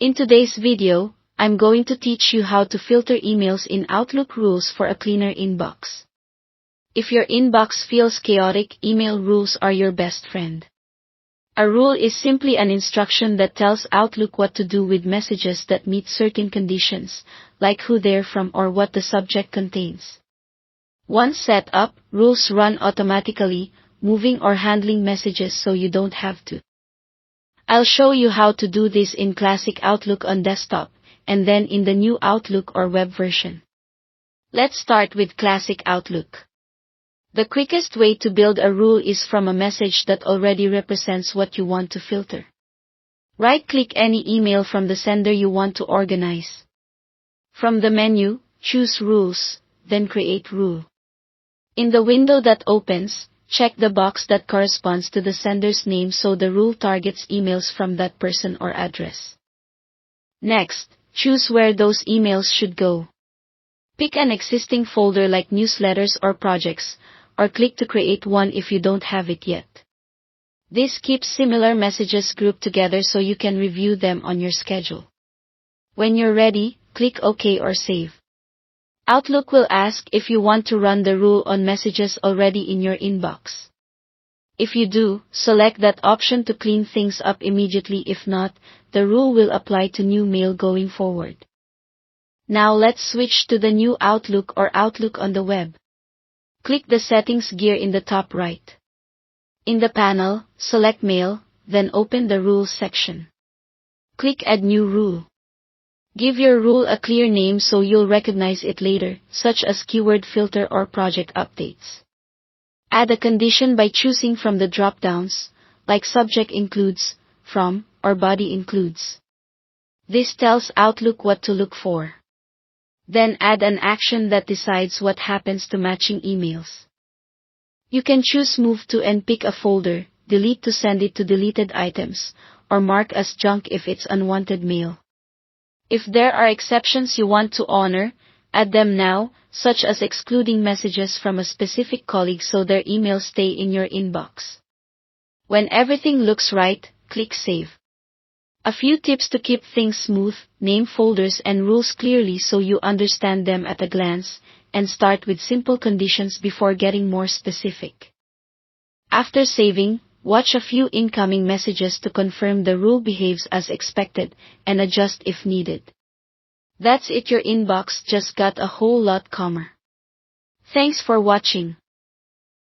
In today's video, I'm going to teach you how to filter emails in Outlook rules for a cleaner inbox. If your inbox feels chaotic, email rules are your best friend. A rule is simply an instruction that tells Outlook what to do with messages that meet certain conditions, like who they're from or what the subject contains. Once set up, rules run automatically, moving or handling messages so you don't have to. I'll show you how to do this in Classic Outlook on desktop, and then in the new Outlook or web version. Let's start with Classic Outlook. The quickest way to build a rule is from a message that already represents what you want to filter. Right-click any email from the sender you want to organize. From the menu, choose Rules, then Create Rule. In the window that opens, check the box that corresponds to the sender's name so the rule targets emails from that person or address. Next, choose where those emails should go. Pick an existing folder like newsletters or projects, or click to create one if you don't have it yet. This keeps similar messages grouped together so you can review them on your schedule. When you're ready, click OK or Save. Outlook will ask if you want to run the rule on messages already in your inbox. If you do, select that option to clean things up immediately. If not, the rule will apply to new mail going forward. Now let's switch to the new Outlook or Outlook on the web. Click the Settings gear in the top right. In the panel, select Mail, then open the Rules section. Click Add New Rule. Give your rule a clear name so you'll recognize it later, such as keyword filter or project updates. Add a condition by choosing from the drop-downs, like subject includes, from, or body includes. This tells Outlook what to look for. Then add an action that decides what happens to matching emails. You can choose Move to and pick a folder, Delete to send it to deleted items, or mark as junk if it's unwanted mail. If there are exceptions you want to honor, add them now, such as excluding messages from a specific colleague so their emails stay in your inbox. When everything looks right, click Save. A few tips to keep things smooth: name folders and rules clearly so you understand them at a glance, and start with simple conditions before getting more specific. After saving, watch a few incoming messages to confirm the rule behaves as expected, and adjust if needed. That's it, your inbox just got a whole lot calmer. Thanks for watching.